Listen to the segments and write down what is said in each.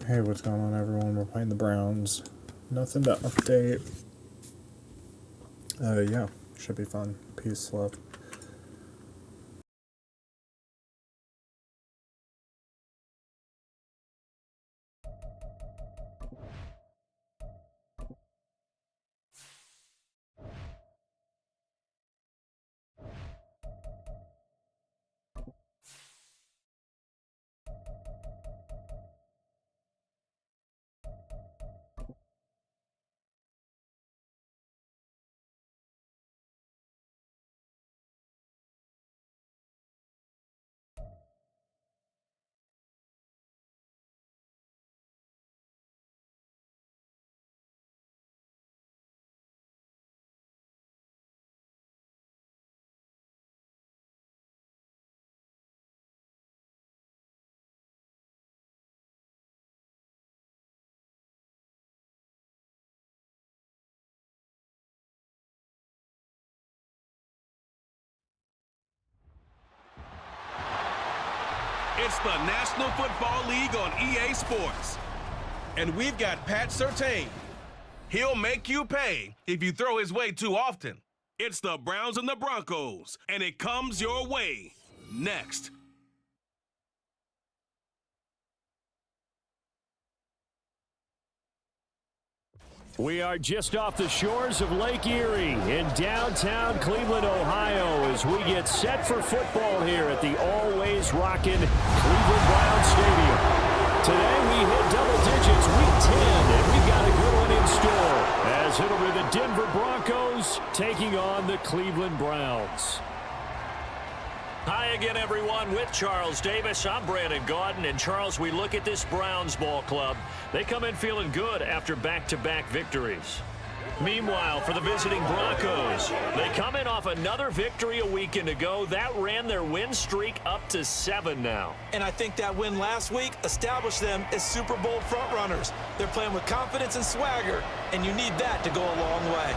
Hey, what's going on, everyone? We're playing the Browns. Nothing to update. Yeah, should be fun. Peace, love. It's the National Football League on EA Sports. And we've got Pat Surtain. He'll make you pay if you throw his way too often. It's the Browns and the Broncos, and it comes your way next. We are just off the shores of Lake Erie in downtown Cleveland, Ohio, as we get set for football here at the always rockin' Cleveland Browns Stadium. Today we hit double digits, week 10, and we've got a good one in store, as it'll be the Denver Broncos taking on the Cleveland Browns. Hi again, everyone. With Charles Davis, I'm Brandon Gaudin. And, Charles, we look at this Browns ball club. They come in feeling good after back-to-back victories. Meanwhile, for the visiting Broncos, they come in off another victory a weekend ago. That ran their win streak up to 7 now. And I think that win last week established them as Super Bowl frontrunners. They're playing with confidence and swagger, and you need that to go a long way.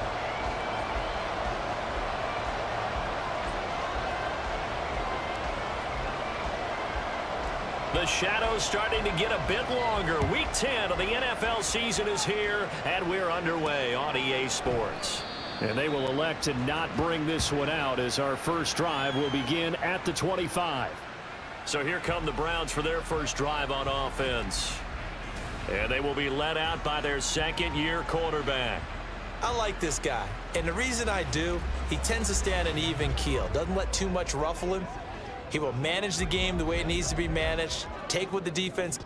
The shadow's starting to get a bit longer. Week 10 of the NFL season is here, and we're underway on EA Sports. And they will elect to not bring this one out, as our first drive will begin at the 25. So here come the Browns for their first drive on offense. And they will be led out by their second-year quarterback. I like this guy, and the reason I do, he tends to stand an even keel, doesn't let too much ruffle him. He will manage the game the way it needs to be managed, take what the defense.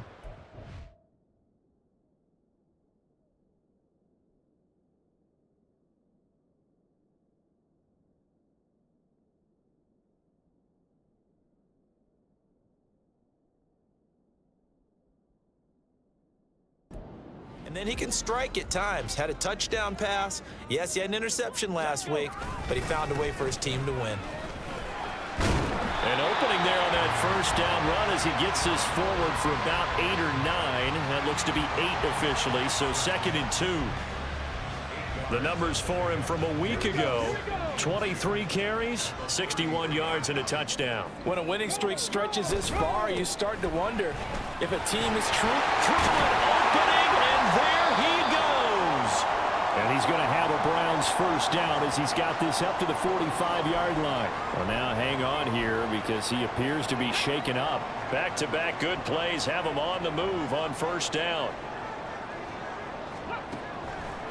And then he can strike at times. Had a touchdown pass. Yes, he had an interception last week, but he found a way for his team to win. An opening there on that first down run as he gets this forward for about 8 or 9. That looks to be 8 officially, so 2nd and 2. The numbers for him from a week ago: 23 carries, 61 yards, and a touchdown. When a winning streak stretches this far, you start to wonder if a team is true. Through an opening, and there he goes. And he's going to have a Browns first down as he's got this up to the 45-yard line. Well, now hang on here because he appears to be shaken up. Back-to-back good plays have him on the move on first down.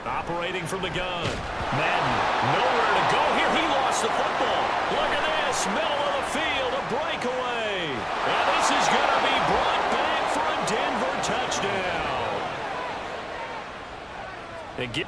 Operating from the gun. Madden, nowhere to go here. He lost the football. Look at this. Middle of the field, a breakaway. And this is going to be brought back for a Denver touchdown. And get...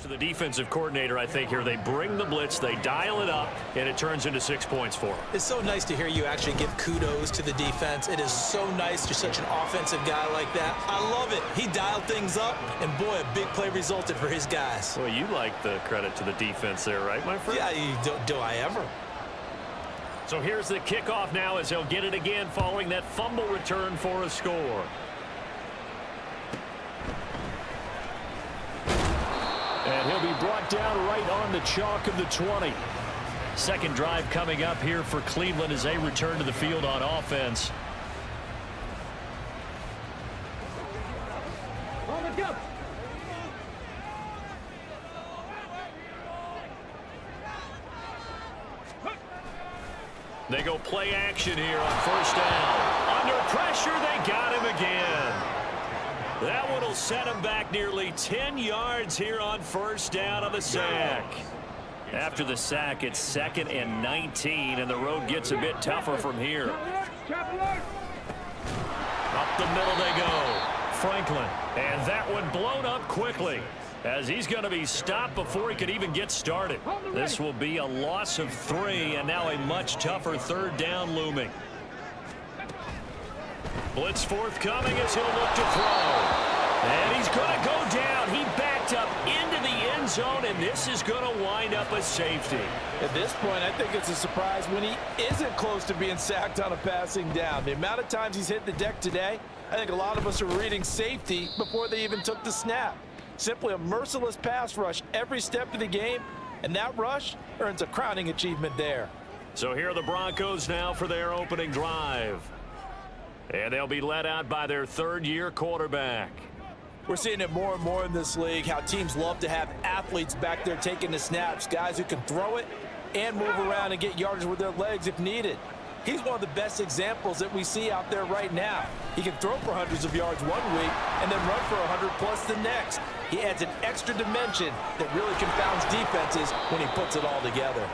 to the defensive coordinator, I think, here. They bring the blitz, they dial it up, and it turns into 6 points for them. It's so nice to hear you actually give kudos to the defense. It is so nice. You're such an offensive guy like that. I love it. He dialed things up, and boy, a big play resulted for his guys. Well, you like the credit to the defense there, right, my friend? Yeah, do I ever? So here's the kickoff now as he'll get it again following that fumble return for a score. And he'll be brought down right on the chalk of the 20. Second drive coming up here for Cleveland as they return to the field on offense. They go play action here on first down. Under pressure, they got him again. That one will set him back nearly 10 yards here on first down on the sack. After the sack, it's 2nd and 19, and the road gets a bit tougher from here. Up the middle they go. Franklin, and that one blown up quickly, as he's going to be stopped before he could even get started. This will be a loss of 3, and now a much tougher third down looming. Blitz forthcoming as he'll look to throw. And he's going to go down. He backed up into the end zone, and this is going to wind up a safety. At this point, I think it's a surprise when he isn't close to being sacked on a passing down. The amount of times he's hit the deck today, I think a lot of us are reading safety before they even took the snap. Simply a merciless pass rush every step of the game, and that rush earns a crowning achievement there. So here are the Broncos now for their opening drive. And they'll be led out by their third-year quarterback. We're seeing it more and more in this league, how teams love to have athletes back there taking the snaps, guys who can throw it and move around and get yardage with their legs if needed. He's one of the best examples that we see out there right now. He can throw for hundreds of yards one week and then run for 100+ the next. He adds an extra dimension that really confounds defenses when he puts it all together.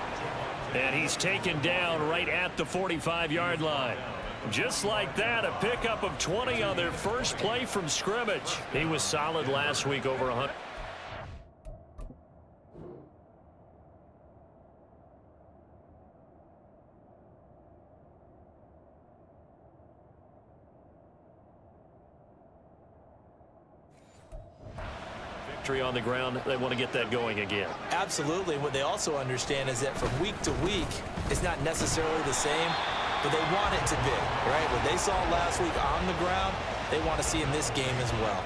And he's taken down right at the 45-yard line. Just like that, a pickup of 20 on their first play from scrimmage. He was solid last week, over 100. Victory on the ground. They want to get that going again. Absolutely. What they also understand is that from week to week, it's not necessarily the same, but they want it to be, right? What they saw last week on the ground, they want to see in this game as well.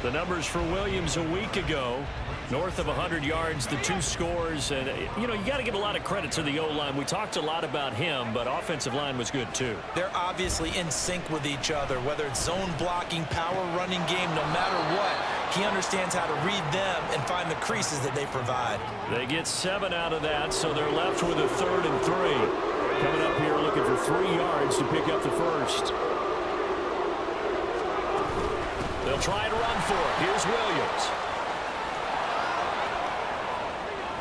The numbers for Williams a week ago, north of 100 yards, the 2 scores. And, you know, you got to give a lot of credit to the O-line. We talked a lot about him, but offensive line was good, too. They're obviously in sync with each other, whether it's zone blocking, power running game, no matter what. He understands how to read them and find the creases that they provide. They get 7 out of that, so they're left with a 3rd and 3. Coming up here looking for 3 yards to pick up the first. They'll try to run for it. Here's Williams.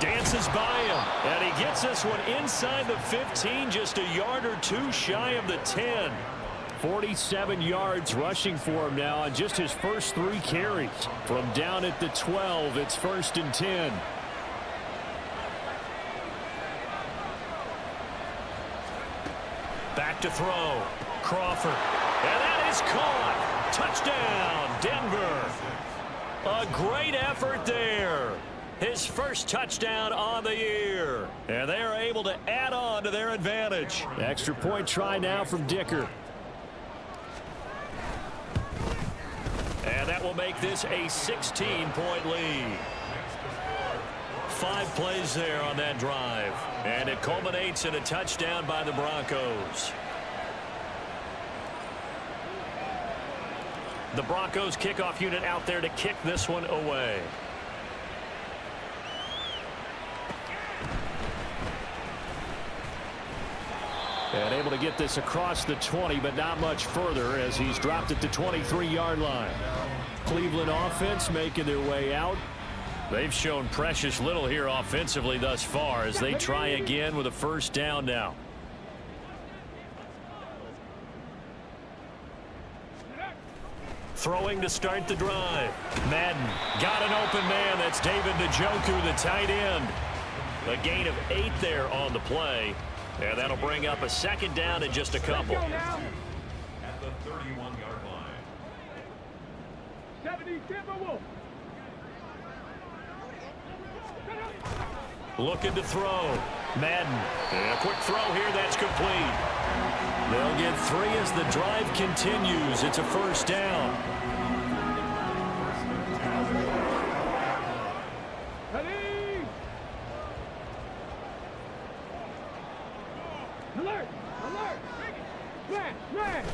Dances by him, and he gets this one inside the 15, just a yard or 2 shy of the 10. 47 yards rushing for him now on just his first 3 carries. From down at the 12, it's 1st and 10. Back to throw. Crawford. And that is caught. Touchdown, Denver. A great effort there. His first touchdown on the year. And they are able to add on to their advantage. Extra point try now from Dicker. And that will make this a 16-point lead. 5 plays there on that drive. And it culminates in a touchdown by the Broncos. The Broncos kickoff unit out there to kick this one away. And able to get this across the 20, but not much further as he's dropped at the 23-yard line. Cleveland offense making their way out. They've shown precious little here offensively thus far as they try again with a first down now. Throwing to start the drive. Madden got an open man. That's David Njoku, the tight end. A gain of 8 there on the play. And that'll bring up a second down in just a couple. At the 31-yard line. 77. Looking to throw. Madden. And a quick throw here. That's complete. They'll get 3 as the drive continues. It's a first down. Ready? Alert! Alert! Flash!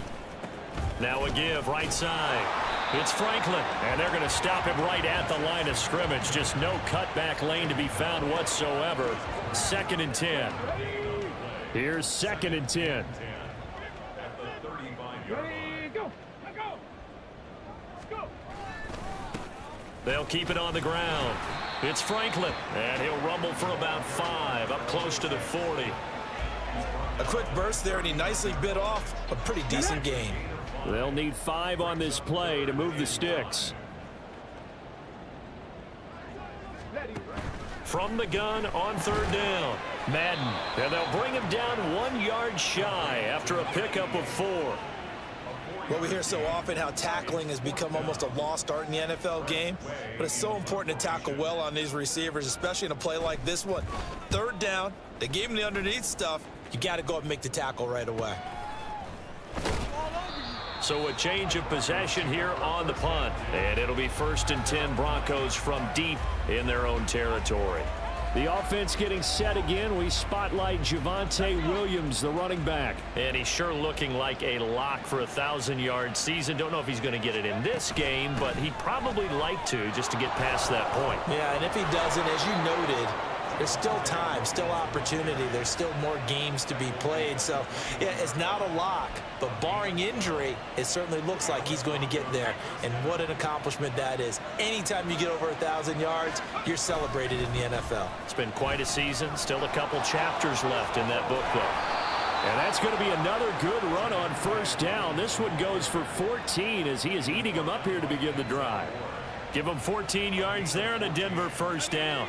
Now a give right side. It's Franklin, and they're going to stop him right at the line of scrimmage. Just no cutback lane to be found whatsoever. 2nd and 10. Here's 2nd and 10. Ready, go! Go! They'll keep it on the ground. It's Franklin, and he'll rumble for about 5, up close to the 40. A quick burst there, and he nicely bit off a pretty decent gain. They'll need 5 on this play to move the sticks. From the gun on 3rd down. Madden, and they'll bring him down 1 yard shy after a pickup of 4. Well, we hear so often how tackling has become almost a lost art in the NFL game, but it's so important to tackle well on these receivers, especially in a play like this one. 3rd down, they gave him the underneath stuff. You got to go up and make the tackle right away. So a change of possession here on the punt. And it'll be 1st and 10 Broncos from deep in their own territory. The offense getting set again. We spotlight Javonte Williams, the running back. And he's sure looking like a lock for a 1,000-yard season. Don't know if he's going to get it in this game, but he'd probably like to just to get past that point. Yeah, and if he doesn't, as you noted, there's still time, still opportunity. There's still more games to be played. So, yeah, it's not a lock, but barring injury, it certainly looks like he's going to get there. And what an accomplishment that is. Anytime you get over 1,000 yards, you're celebrated in the NFL. It's been quite a season. Still a couple chapters left in that book, though. And that's going to be another good run on 1st down. This one goes for 14 as he is eating them up here to begin the drive. Give him 14 yards there and a Denver 1st down.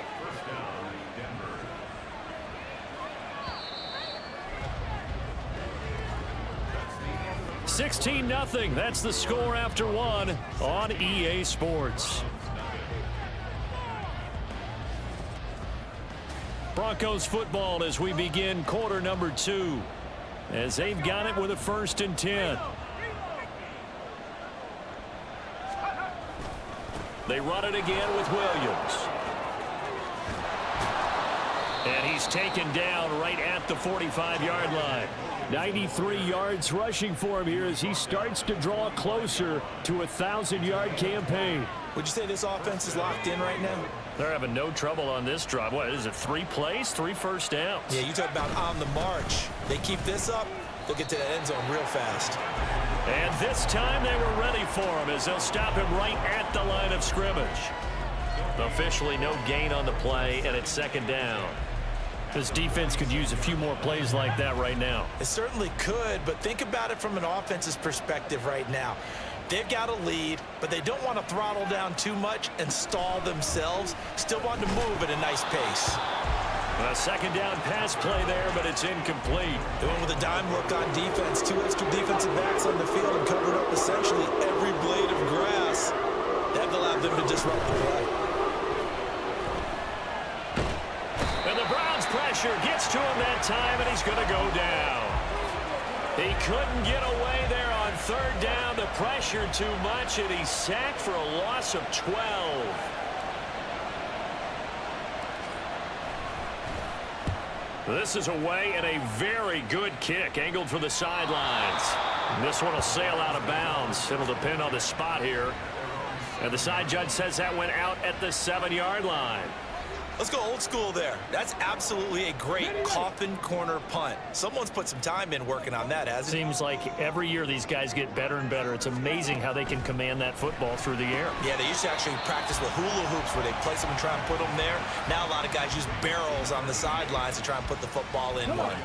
16-0. That's the score after 1 on EA Sports. Broncos football as we begin quarter number 2. As they've got it with a 1st and 10. They run it again with Williams. And he's taken down right at the 45-yard line. 93 yards rushing for him here as he starts to draw closer to a 1,000-yard campaign. Would you say this offense is locked in right now? They're having no trouble on this drive. What is it, 3 plays, 3 first downs? Yeah, you talk about on the march. They keep this up, they'll get to that end zone real fast. And this time they were ready for him as they'll stop him right at the line of scrimmage. Officially no gain on the play, and it's 2nd down. This defense could use a few more plays like that right now. It certainly could, but think about it from an offense's perspective right now. They've got a lead, but they don't want to throttle down too much and stall themselves. Still want to move at a nice pace. A 2nd down pass play there, but it's incomplete. They went with a dime look on defense. 2 extra defensive backs on the field and covered up essentially every blade of grass. That allowed them to disrupt the play. And the Browns pressure gets to him that time, and he's going to go down. He couldn't get away there on 3rd down. The pressure too much, and he's sacked for a loss of 12. This is away and a very good kick angled for the sidelines. And this one will sail out of bounds. It'll depend on the spot here. And the side judge says that went out at the 7-yard line. Let's go old school there. That's absolutely a great coffin corner punt. Someone's put some time in working on that, hasn't it? Seems like every year these guys get better and better. It's amazing how they can command that football through the air. Yeah, they used to actually practice with hula hoops where they place them and try and put them there. Now a lot of guys use barrels on the sidelines to try and put the football in one.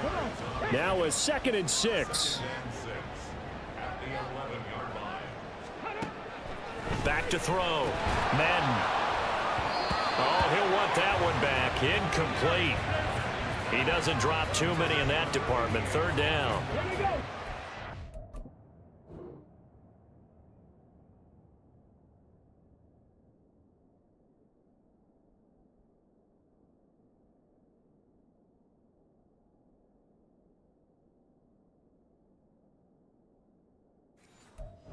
Now a 2nd and 6. Back to throw. Madden. Oh, he'll want that one back. Incomplete. He doesn't drop too many in that department. Third down. Ready, go.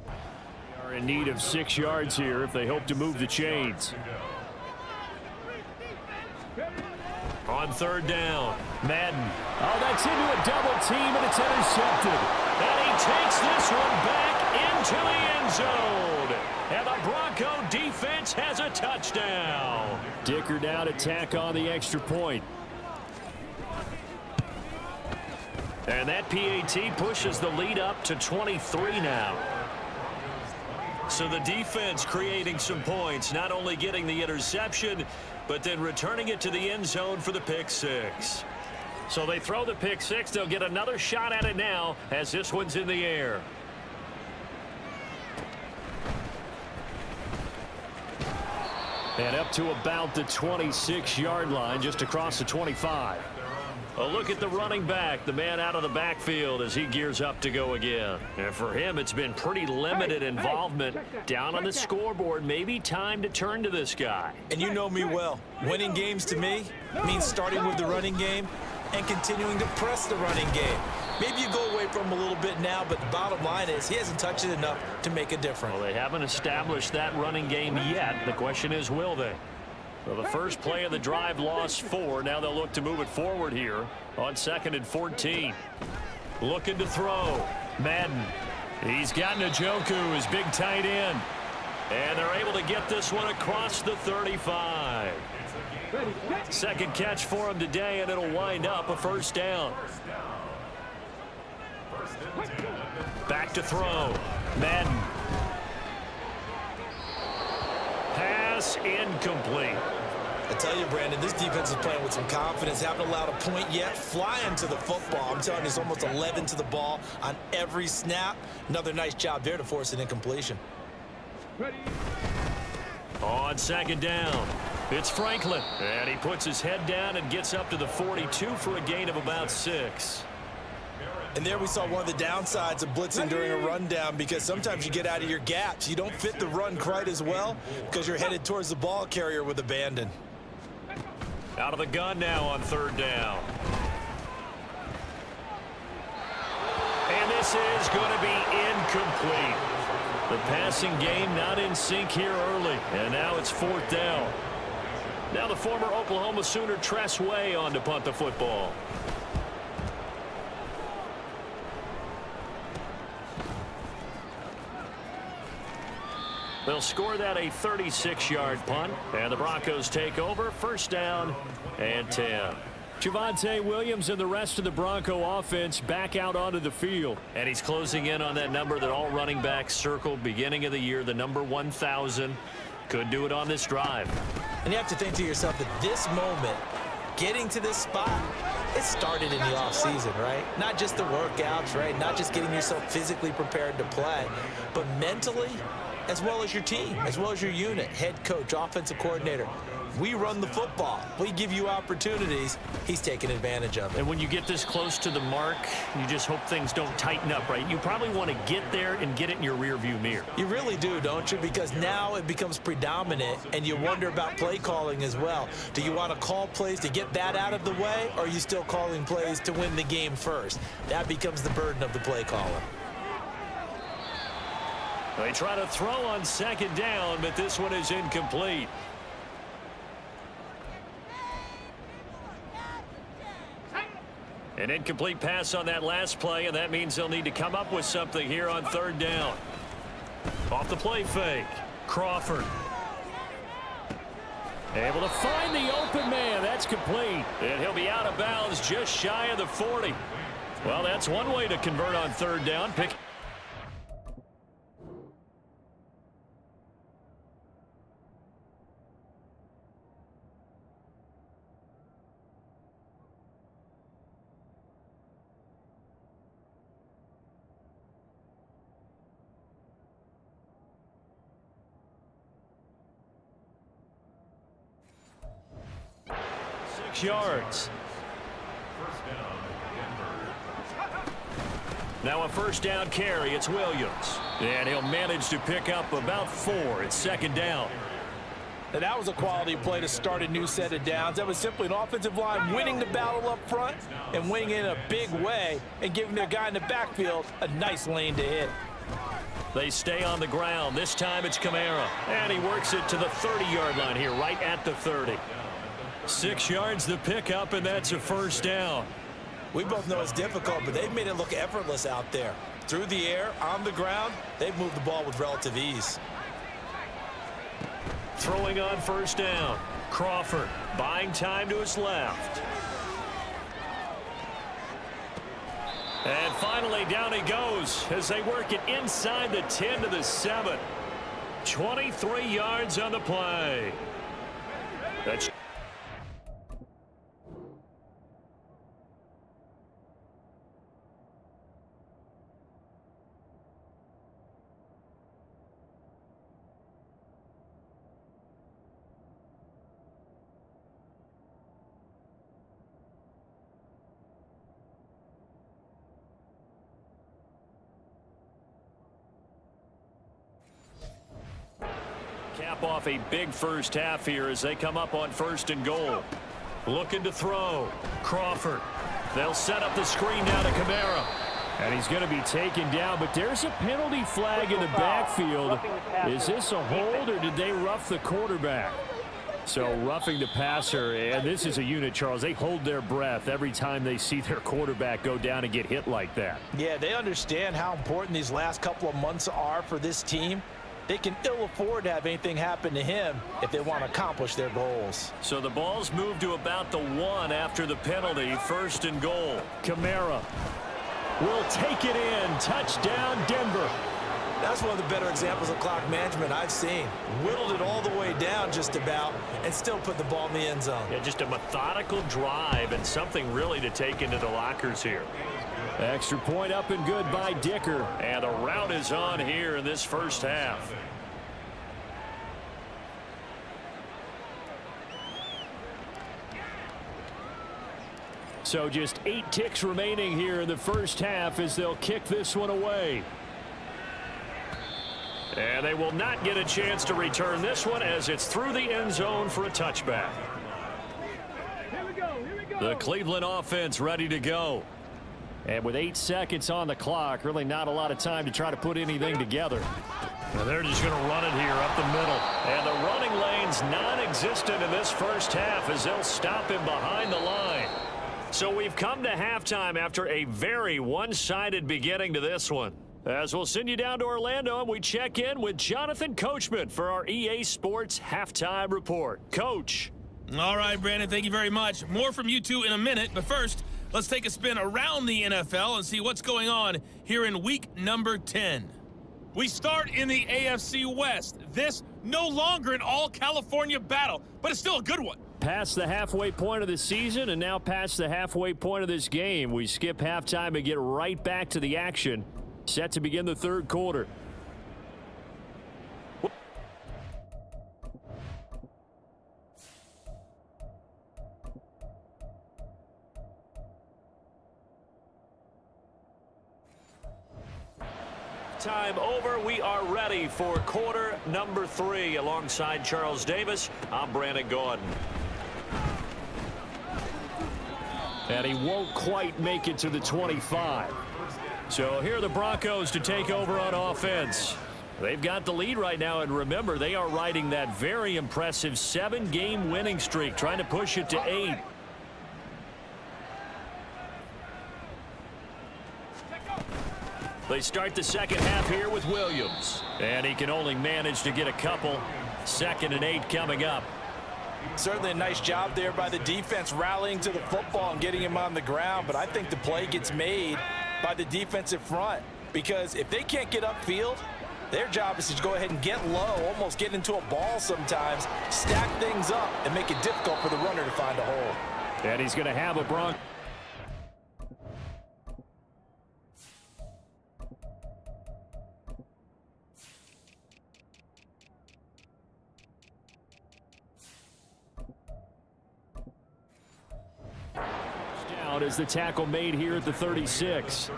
They are in need of 6 yards here if they hope to move the chains. On third down, Madden. Oh, that's into a double team, and it's intercepted. And he takes this one back into the end zone. And the Bronco defense has a touchdown. Dicker down to tack on the extra point. And that PAT pushes the lead up to 23 now. So the defense creating some points, not only getting the interception, but then returning it to the end zone for the pick six. So they throw the pick six. They'll get another shot at it now as this one's in the air. And up to about the 26-yard line, just across the 25. A look at the running back, the man out of the backfield as he gears up to go again. And for him, it's been pretty limited involvement down on the scoreboard. Maybe time to turn to this guy. And you know me well. Winning games to me means starting with the running game and continuing to press the running game. Maybe you go away from him a little bit now, but the bottom line is he hasn't touched it enough to make a difference. Well, they haven't established that running game yet. The question is, will they? Well, the first play of the drive lost 4. Now they'll look to move it forward here on 2nd and 14. Looking to throw. Madden. He's got Njoku, his big tight end. And they're able to get this one across the 35. Second catch for him today, and it'll wind up a first down. Back to throw. Madden. Pass incomplete. I tell you, Brandon, this defense is playing with some confidence. Haven't allowed a point yet. Flying to the football. I'm telling you, it's almost 11 to the ball on every snap. Another nice job there to force an incompletion. Ready. On 2nd down, it's Franklin. And he puts his head down and gets up to the 42 for a gain of about 6. And there we saw one of the downsides of blitzing during a rundown, because sometimes you get out of your gaps. You don't fit the run quite as well because you're headed towards the ball carrier with abandon. Out of the gun now on 3rd down. And this is going to be incomplete. The passing game not in sync here early. And now it's 4th down. Now the former Oklahoma Sooner Tress Way on to punt the football. They'll score that a 36-yard punt, and the Broncos take over. 1st down and 10. Javonte Williams and the rest of the Bronco offense back out onto the field. And he's closing in on that number that all running backs circled beginning of the year, the number 1,000. Could do it on this drive. And you have to think to yourself that this moment, getting to this spot, it started in the offseason, right? Not just the workouts, right? Not just getting yourself physically prepared to play, but mentally, as well as your team, as well as your unit, head coach, offensive coordinator. We run the football. We give you opportunities. He's taking advantage of it. And when you get this close to the mark, you just hope things don't tighten up, right? You probably want to get there and get it in your rearview mirror. You really do, don't you? Because now it becomes predominant, and you wonder about play calling as well. Do you want to call plays to get that out of the way, or are you still calling plays to win the game first? That becomes the burden of the play caller. They try to throw on 2nd down, but this one is incomplete. An incomplete pass on that last play, and that means they'll need to come up with something here on 3rd down. Off the play fake, Crawford. Able to find the open man. That's complete. And he'll be out of bounds just shy of the 40. Well, that's one way to convert on 3rd down. 6 yards. Now a first down carry. It's Williams. And he'll manage to pick up about 4. It's second down. Now that was a quality play to start a new set of downs. That was simply an offensive line winning the battle up front and winning in a big way and giving their guy in the backfield a nice lane to hit. They stay on the ground. This time it's Kamara. And he works it to the 30-yard line here, right at the 30. 6 yards the pickup, and that's a first down. We both know it's difficult, but they've made it look effortless out there. Through the air, on the ground, they've moved the ball with relative ease. Throwing on first down. Crawford buying time to his left. And finally down he goes as they work it inside the 10 to the 7. 23 yards on the play. That's cap off a big first half here as they come up on 1st and goal. Looking to throw. Crawford. They'll set up the screen down to Kamara. And he's going to be taken down, but there's a penalty flag in the backfield. Is this a hold or did they rough the quarterback? So roughing the passer, and this is a unit, Charles. They hold their breath every time they see their quarterback go down and get hit like that. Yeah, they understand how important these last couple of months are for this team. They can ill afford to have anything happen to him if they want to accomplish their goals. So the ball's moved to about the 1 after the penalty. 1st and goal. Kamara will take it in. Touchdown, Denver. That's one of the better examples of clock management I've seen. Whittled it all the way down just about and still put the ball in the end zone. Yeah, just a methodical drive and something really to take into the lockers here. Extra point up and good by Dicker. And a rout is on here in this first half. So just 8 ticks remaining here in the first half as they'll kick this one away. And they will not get a chance to return this one as it's through the end zone for a touchback. Here we go. Here we go. The Cleveland offense ready to go. And with 8 seconds on the clock, really not a lot of time to try to put anything together. And they're just going to run it here up the middle. And the running lane's non-existent in this first half as they'll stop him behind the line. So we've come to halftime after a very one-sided beginning to this one. As we'll send you down to Orlando and we check in with Jonathan Coachman for our EA Sports Halftime Report. Coach. All right, Brandon, thank you very much. More from you two in a minute, but first, let's take a spin around the NFL and see what's going on here in week number 10. We start in the AFC West. This no longer an all-California battle, but it's still a good one. Past the halfway point of the season and now past the halfway point of this game. We skip halftime and get right back to the action. Set to begin the third quarter. Time over. We are ready for quarter number 3. Alongside Charles Davis, I'm Brandon Gordon. And he won't quite make it to the 25. So here are the Broncos to take over on offense. They've got the lead right now, and remember, they are riding that very impressive 7-game winning streak, trying to push it to 8. They start the second half here with Williams. And he can only manage to get a couple. 2nd and 8 coming up. Certainly a nice job there by the defense rallying to the football and getting him on the ground, but I think the play gets made by the defensive front because if they can't get upfield, their job is to go ahead and get low, almost get into a ball sometimes, stack things up, and make it difficult for the runner to find a hole. And he's going to have a Bronco. out as the tackle made here at the 36.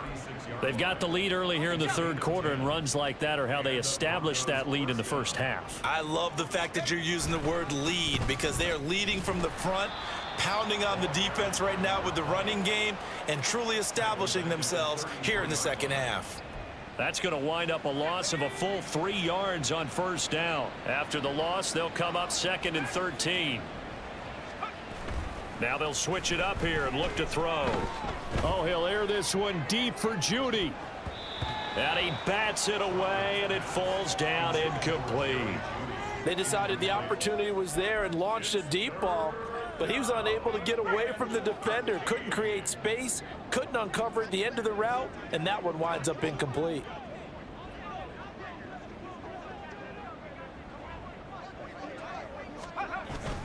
They've got the lead early here in the third quarter, and runs like that are how they established that lead in the first half. I love the fact that you're using the word lead, because they are leading from the front, pounding on the defense right now with the running game, and truly establishing themselves here in the second half. That's going to wind up a loss of a full 3 yards on first down. After the loss, they'll come up 2nd and 13. Now they'll switch it up here and look to throw. Oh, he'll air this one deep for Judy. And he bats it away, and it falls down incomplete. They decided the opportunity was there and launched a deep ball, but he was unable to get away from the defender. Couldn't create space, couldn't uncover at the end of the route, and that one winds up incomplete.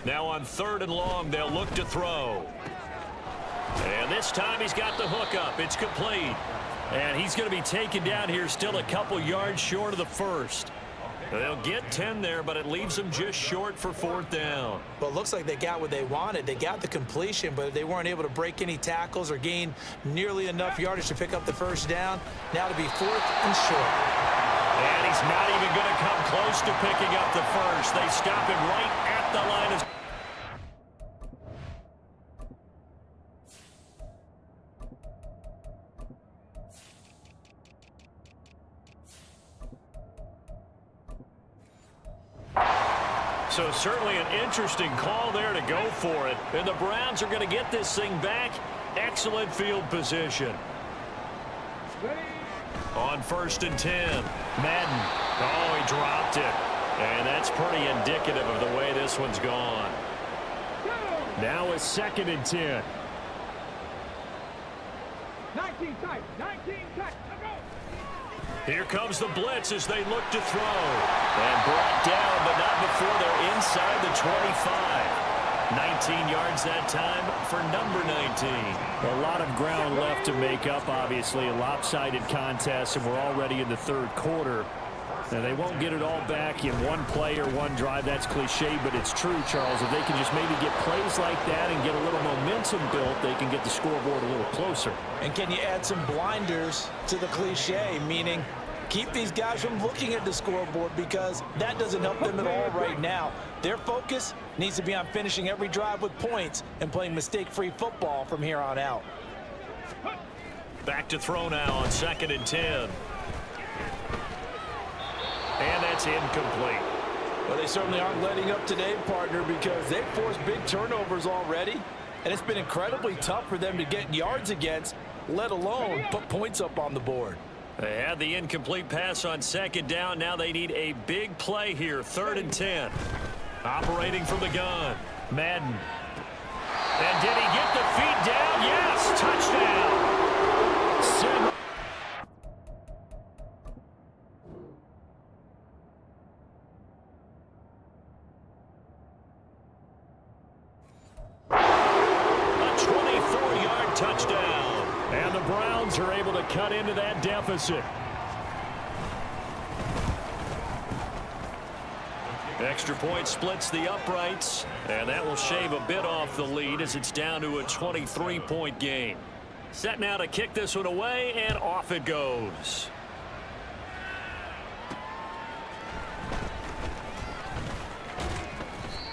Now on 3rd and long, they'll look to throw. And this time he's got the hook up. It's complete. And he's going to be taken down here, still a couple yards short of the first. They'll get 10 there, but it leaves them just short for 4th down. Well, it looks like they got what they wanted. They got the completion, but they weren't able to break any tackles or gain nearly enough yardage to pick up the first down. Now to be 4th and short. And he's not even going to come close to picking up the first. They stop him right at the line of... So certainly an interesting call there to go for it. And the Browns are going to get this thing back. Excellent field position. On 1st and 10. Madden. Oh, he dropped it. And that's pretty indicative of the way this one's gone. Now it's 2nd and 10. 19 tight. 19 tight. Here comes the blitz as they look to throw. And brought down, but not before they're inside the 25. 19 yards that time for number 19. A lot of ground left to make up, obviously. A lopsided contest, and we're already in the third quarter. Now, they won't get it all back in one play or one drive. That's cliche, but it's true, Charles. If they can just maybe get plays like that and get a little momentum built, they can get the scoreboard a little closer. And can you add some blinders to the cliche, meaning keep these guys from looking at the scoreboard, because that doesn't help them at all right now. Their focus needs to be on finishing every drive with points and playing mistake-free football from here on out. Back to throw now on 2nd and 10. And that's incomplete. Well, they certainly aren't letting up today, partner, because they've forced big turnovers already, and it's been incredibly tough for them to get yards against, let alone put points up on the board. They had the incomplete pass on 2nd down. Now they need a big play here. 3rd and 10. Operating from the gun. Madden. And did he get the feet down? Yes! Touchdown! A 24-yard touchdown. And the Browns are able to cut into that deficit. Extra point splits the uprights, and that will shave a bit off the lead as it's down to a 23-point game. Set now to kick this one away, and off it goes.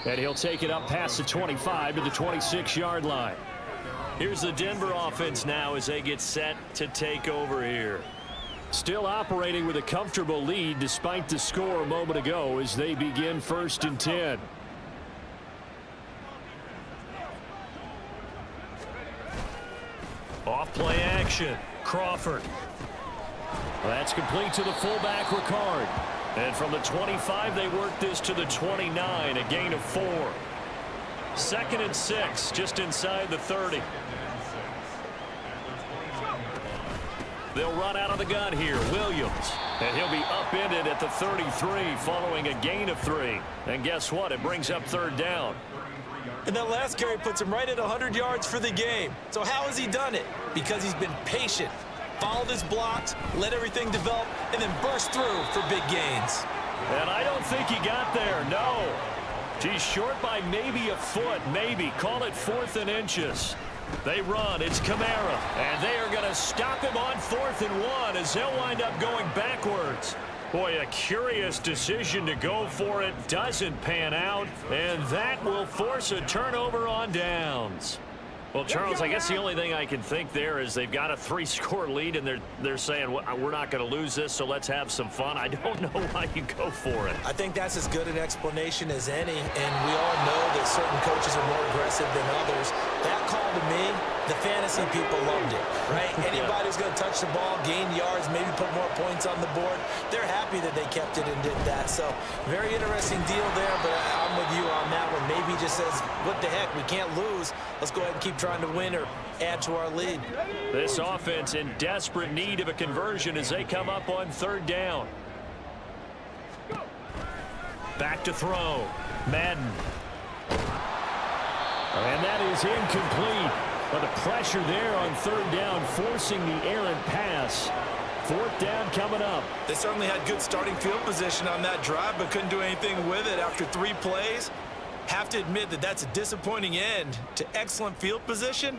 And he'll take it up past the 25 to the 26-yard line. Here's the Denver offense now as they get set to take over here. Still operating with a comfortable lead despite the score a moment ago as they begin 1st and 10. Off play action. Crawford. That's complete to the fullback, Ricard. And from the 25, they work this to the 29, a gain of 4. 2nd and 6, just inside the 30. They'll run out of the gun here. Williams. And he'll be upended at the 33 following a gain of 3. And guess what? It brings up 3rd down. And that last carry puts him right at 100 yards for the game. So how has he done it? Because he's been patient, followed his blocks, let everything develop, and then burst through for big gains. And I don't think he got there, no. He's short by maybe a foot, maybe. Call it 4th and inches. They run. It's Kamara. And they are going to stop him on 4th and 1 as they'll wind up going backwards. Boy, a curious decision to go for it. Doesn't pan out. And that will force a turnover on downs. Well, Charles, I guess the only thing I can think there is they've got a 3-score lead, and they're saying, well, we're not going to lose this, so let's have some fun. I don't know why you go for it. I think that's as good an explanation as any, and we all know that certain coaches are more aggressive than others. That call to me, the fantasy people loved it, right? Anybody who's going to touch the ball, gain yards, maybe put more points on the board, they're happy that they kept it and did that. So very interesting deal there, but I'm with you on that one. Maybe he just says, what the heck, we can't lose. Let's go ahead and keep trying to win or add to our lead. This offense in desperate need of a conversion as they come up on 3rd down. Back to throw. Madden. And that is incomplete. But the pressure there on 3rd down, forcing the errant pass. 4th down coming up. They certainly had good starting field position on that drive, but couldn't do anything with it after 3 plays. Have to admit that that's a disappointing end to excellent field position.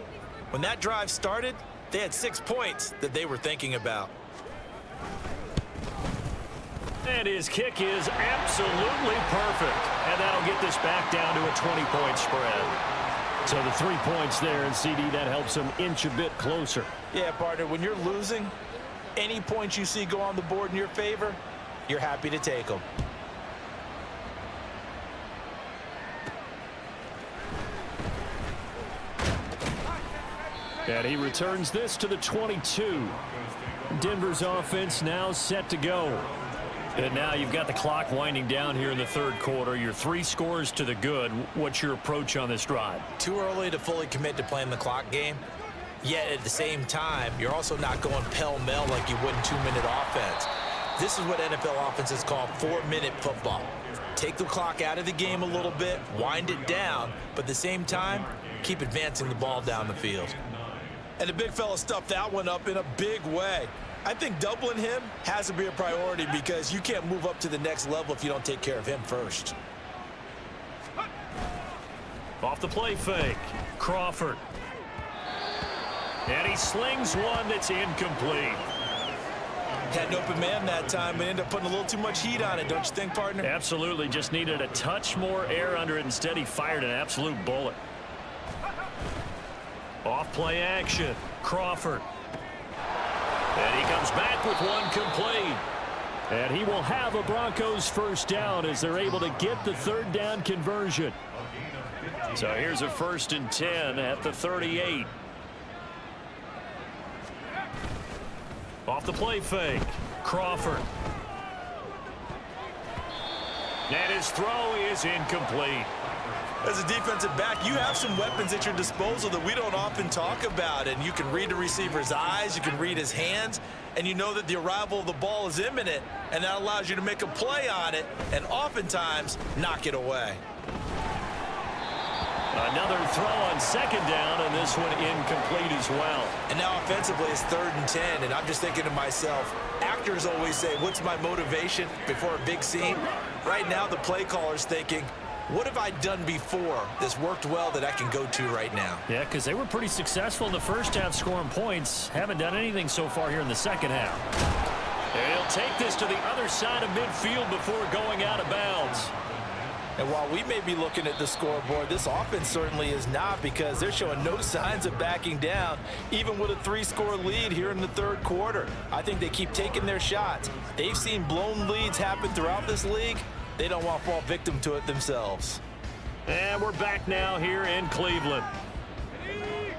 When that drive started, they had 6 points that they were thinking about. And his kick is absolutely perfect. And that'll get this back down to a 20-point spread. So the 3 points there, and CD, that helps them inch a bit closer. Yeah, partner, when you're losing, any points you see go on the board in your favor, you're happy to take them. And he returns this to the 22. Denver's offense now set to go. And now you've got the clock winding down here in the 3rd quarter. You're 3 scores to the good. What's your approach on this drive? Too early to fully commit to playing the clock game. Yet at the same time, you're also not going pell-mell like you would in 2-minute offense. This is what NFL offenses call 4-minute football. Take the clock out of the game a little bit, wind it down, but at the same time, keep advancing the ball down the field. And the big fella stuffed that one up in a big way. I think doubling him has to be a priority because you can't move up to the next level if you don't take care of him first. Off the play fake, Crawford. And he slings one that's incomplete. Had an open man that time, but ended up putting a little too much heat on it, don't you think, partner? Absolutely, just needed a touch more air under it. Instead, he fired an absolute bullet. Off play action, Crawford. And he comes back with one complete. And he will have a Broncos 1st down as they're able to get the 3rd down conversion. So here's a 1st and 10 at the 38. Off the play fake, Crawford. And his throw is incomplete. As a defensive back, you have some weapons at your disposal that we don't often talk about. And you can read the receiver's eyes, you can read his hands, and you know that the arrival of the ball is imminent, and that allows you to make a play on it and oftentimes knock it away. Another throw on 2nd down, and this one incomplete as well. And now offensively it's 3rd and 10, and I'm just thinking to myself, actors always say, what's my motivation before a big scene? Right now the play caller's thinking, what have I done before this worked well that I can go to right now? Yeah, because they were pretty successful in the 1st half scoring points. Haven't done anything so far here in the 2nd half. And he'll take this to the other side of midfield before going out of bounds. And while we may be looking at the scoreboard, this offense certainly is not, because they're showing no signs of backing down, even with a 3-score lead here in the 3rd quarter. I think they keep taking their shots. They've seen blown leads happen throughout this league. They don't want to fall victim to it themselves. And we're back now here in Cleveland.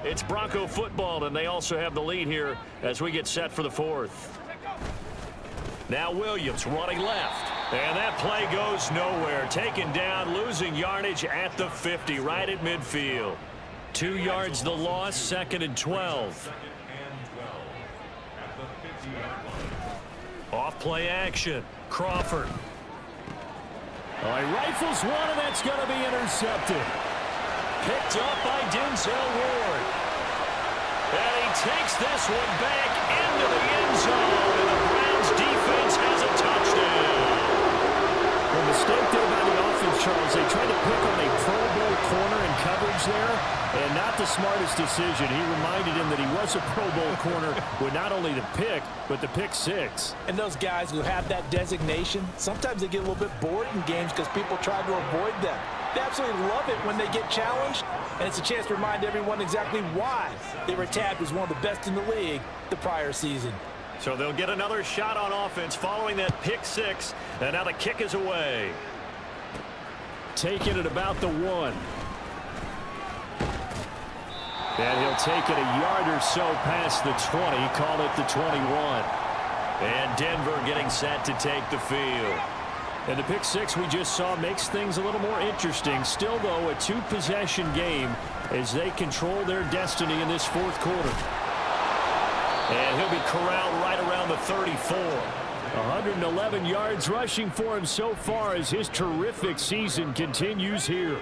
It's Bronco football, and they also have the lead here as we get set for the 4th. Now Williams running left. And that play goes nowhere. Taken down, losing yardage at the 50, right at midfield. 2 yards the loss, 2nd and 12. Off play action, Crawford. Oh, he rifles one, and that's going to be intercepted. Picked up by Denzel Ward. And he takes this one back into the end zone, and the Browns defense has a touchdown. The mistake there by the offense, Charles, they tried to pick on a Pro Bowl corner in coverage there. And not the smartest decision. He reminded him that he was a Pro Bowl corner with not only the pick, but the pick six. And those guys who have that designation, sometimes they get a little bit bored in games because people try to avoid them. They absolutely love it when they get challenged, and it's a chance to remind everyone exactly why they were tabbed as one of the best in the league the prior season. So they'll get another shot on offense following that pick six, and now the kick is away. Taking it about the 1. And he'll take it a yard or so past the 20, call it the 21. And Denver getting set to take the field. And the pick six we just saw makes things a little more interesting. Still, though, a 2-possession game as they control their destiny in this fourth quarter. And he'll be corralled right around the 34. 111 yards rushing for him so far as his terrific season continues here.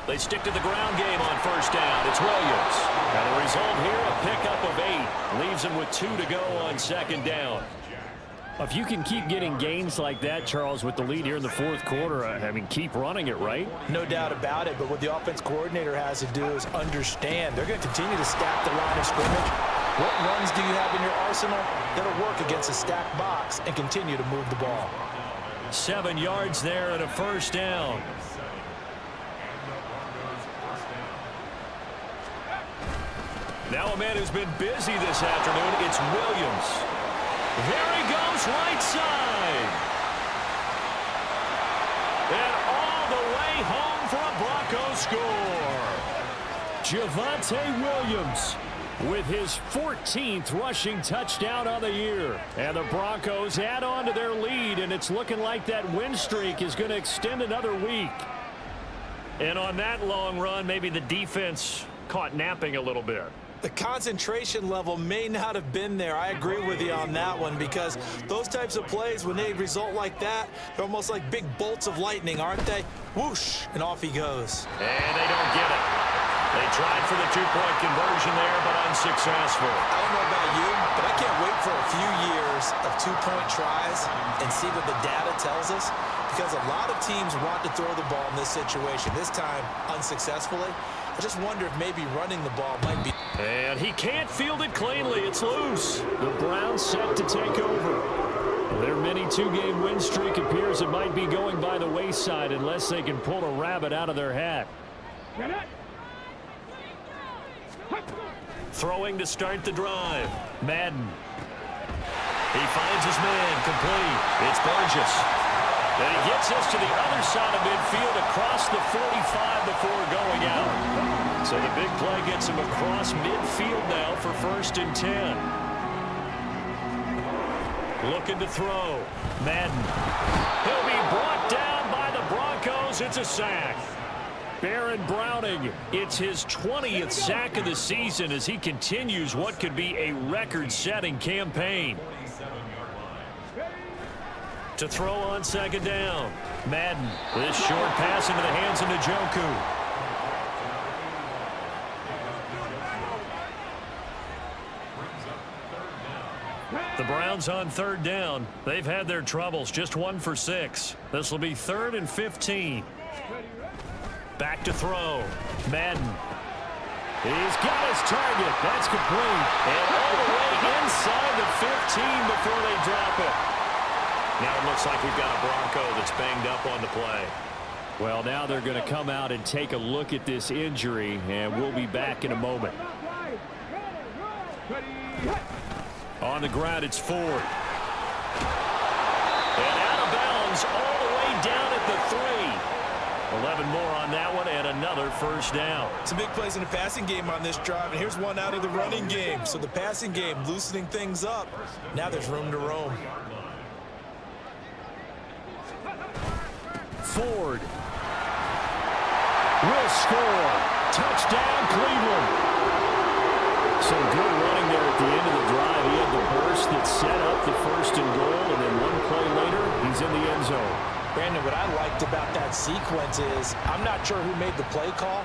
They stick to the ground game on first down. It's Williams. And the result here, a pickup of 8. Leaves him with 2 to go on second down. If you can keep getting gains like that, Charles, with the lead here in the fourth quarter, I mean, keep running it, right? No doubt about it, but what the offense coordinator has to do is understand they're going to continue to stack the line of scrimmage. What runs do you have in your arsenal that'll work against a stacked box and continue to move the ball? 7 yards there and a first down. Now a man who's been busy this afternoon, it's Williams. There he goes, right side. And all the way home for a Broncos score. Javonte Williams with his 14th rushing touchdown on the year. And the Broncos add on to their lead, and it's looking like that win streak is going to extend another week. And on that long run, maybe the defense caught napping a little bit. The concentration level may not have been there. I agree with you on that one, because those types of plays, when they result like that, they're almost like big bolts of lightning, aren't they? Whoosh, and off he goes. And they don't get it. They tried for the 2-point conversion there, but unsuccessful. I don't know about you, but I can't wait for a few years of 2-point tries and see what the data tells us, because a lot of teams want to throw the ball in this situation. This time, unsuccessfully. I just wonder if maybe running the ball might be. And he can't field it cleanly. It's loose. The Browns set to take over. Their mini 2-game win streak appears it might be going by the wayside unless they can pull a rabbit out of their hat. Throwing to start the drive. Madden. He finds his man complete. It's Burgess. And he gets us to the other side of midfield across the 45 before going out. So the big play gets him across midfield now for 1st and 10. Looking to throw. Madden. He'll be brought down by the Broncos. It's a sack. Baron Browning, it's his 20th sack of the season as he continues what could be a record-setting campaign. To throw on second down. Madden. This short pass into the hands of Njoku. The Browns on 3rd down. They've had their troubles. Just 1 for 6. This will be 3rd and 15. Back to throw. Madden. He's got his target. That's complete. And all the way inside the 15 before they drop it. Now it looks like we've got a Bronco that's banged up on the play. Well, now they're going to come out and take a look at this injury, and we'll be back in a moment. On the ground, it's Ford. And out of bounds all the way down at the 3. 11 more on that one, and another first down. Some big plays in the passing game on this drive, and here's one out of the running game. So the passing game loosening things up. Now there's room to roam. Ford will score. Touchdown, Cleveland. Some good running there at the end of the drive. He had the burst that set up the 1st and goal, and then 1 play later, he's in the end zone. Brandon, what I liked about that sequence is I'm not sure who made the play call,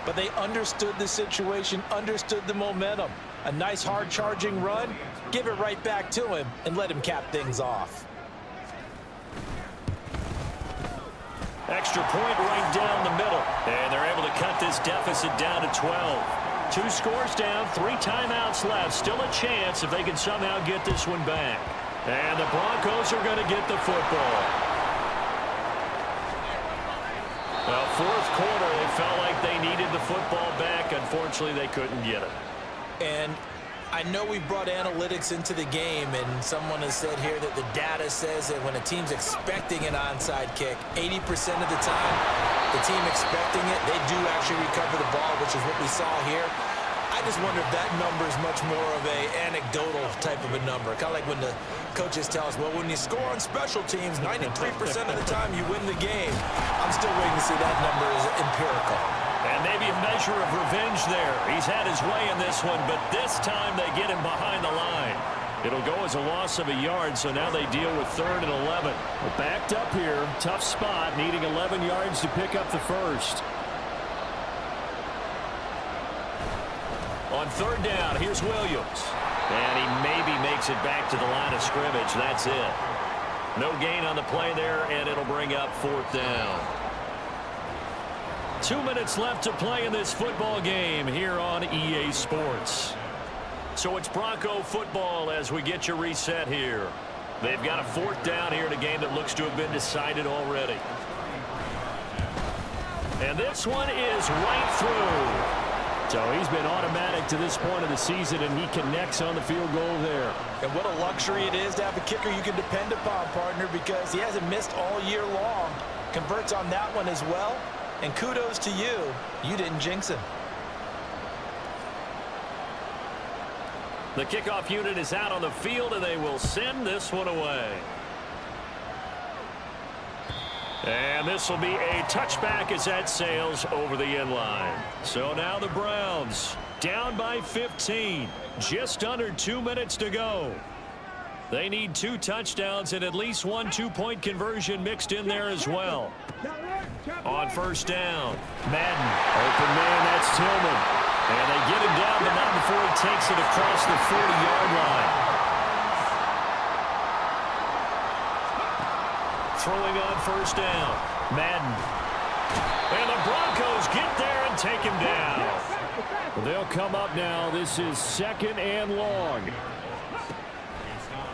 but they understood the situation, understood the momentum. A nice hard charging run, give it right back to him, and let him cap things off. Extra point right down the middle. And they're able to cut this deficit down to 12. 2 scores down, 3 timeouts left. Still a chance if they can somehow get this one back. And the Broncos are going to get the football. Well, fourth quarter, they felt like they needed the football back. Unfortunately, they couldn't get it. And I know we've brought analytics into the game, and someone has said here that the data says that when a team's expecting an onside kick, 80% of the time, the team expecting it, they do actually recover the ball, which is what we saw here. I just wonder if that number is much more of a anecdotal type of a number. Kind of like when the coaches tell us, well, when you score on special teams, 93% of the time you win the game. I'm still waiting to see that number is empirical. And maybe a measure of revenge there. He's had his way in this one, but this time they get him behind the line. It'll go as a loss of a yard, so now they deal with 3rd and 11. Well, backed up here, tough spot, needing 11 yards to pick up the first. On 3rd down, here's Williams. And he maybe makes it back to the line of scrimmage. That's it. No gain on the play there, and it'll bring up 4th down. 2 minutes left to play in this football game here on EA Sports. So it's Bronco football as we get you reset here. They've got a 4th down here in a game that looks to have been decided already. And this one is right through. So he's been automatic to this point of the season, and he connects on the field goal there. And what a luxury it is to have a kicker you can depend upon, partner, because he hasn't missed all year long. Converts on that one as well. And kudos to you. You didn't jinx him. The kickoff unit is out on the field, and they will send this one away. And this will be a touchback as that sails over the end line. So now the Browns down by 15. Just under 2 minutes to go. They need 2 touchdowns and at least 1 2-point conversion mixed in there as well. On 1st down, Madden, open man, that's Tillman. And they get him down, but not before he takes it across the 40-yard line. Throwing on 1st down, Madden. And the Broncos get there and take him down. Well, they'll come up now. This is 2nd and long.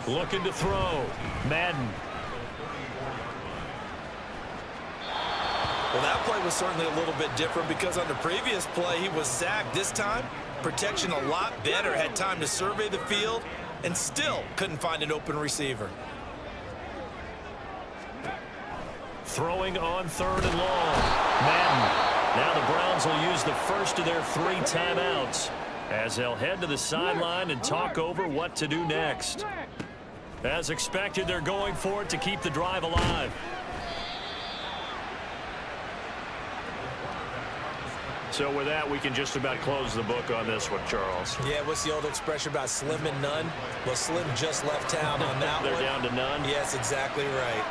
Looking to throw, Madden. Well, that play was certainly a little bit different because on the previous play, he was sacked. This time, protection a lot better. Had time to survey the field and still couldn't find an open receiver. Throwing on 3rd and long, Madden. Now the Browns will use the first of their 3 timeouts as they'll head to the sideline and talk over what to do next. As expected, they're going for it to keep the drive alive. So with that, we can just about close the book on this one, Charles. Yeah, what's the old expression about slim and none? Well, Slim just left town on that one. They're down to none? Yes, exactly right.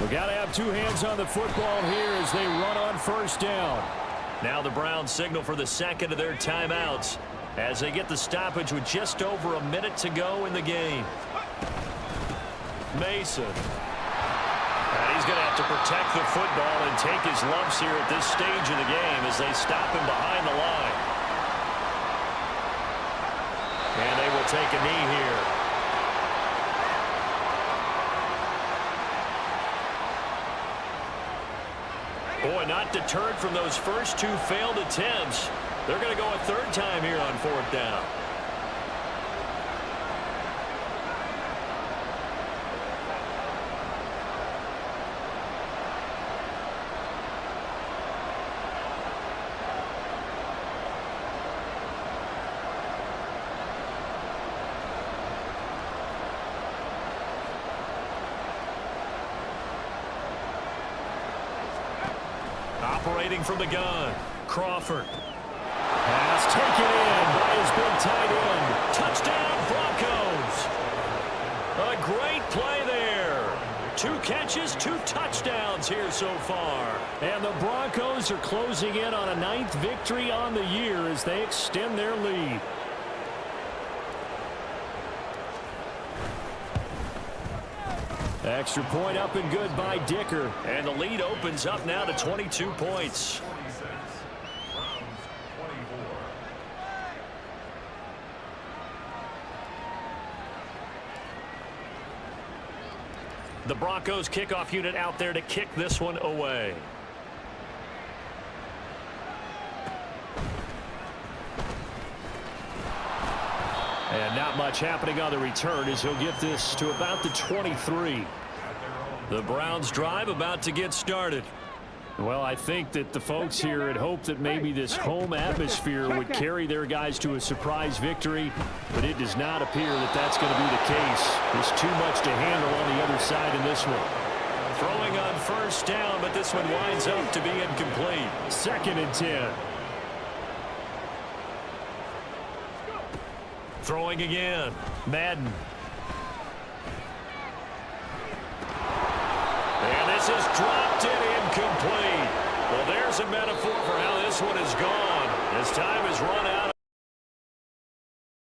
We got to have 2 hands on the football here as they run on 1st down. Now the Browns signal for the 2nd of their timeouts as they get the stoppage with just over a minute to go in the game. Mason. And he's going to have to protect the football and take his lumps here at this stage of the game as they stop him behind the line. And they will take a knee here. Boy, not deterred from those first 2 failed attempts. They're going to go a 3rd time here on 4th down. Operating from the gun, Crawford. Pass taken in by his big tight end. Touchdown, Broncos. A great play there. 2 catches, 2 touchdowns here so far. And the Broncos are closing in on a 9th victory on the year as they extend their lead. Extra point up and good by Dicker. And the lead opens up now to 22 points. The Broncos kickoff unit out there to kick this one away. And not much happening on the return as he'll get this to about the 23. The Browns drive about to get started. Well, I think that the folks here had hoped that maybe this home atmosphere would carry their guys to a surprise victory, but it does not appear that that's going to be the case. There's too much to handle on the other side in this one. Throwing on first down, but this one winds up to be incomplete. 2nd and 10. Throwing again. Madden. And this is dropped and incomplete. Well, there's a metaphor for how this one is gone. As time has run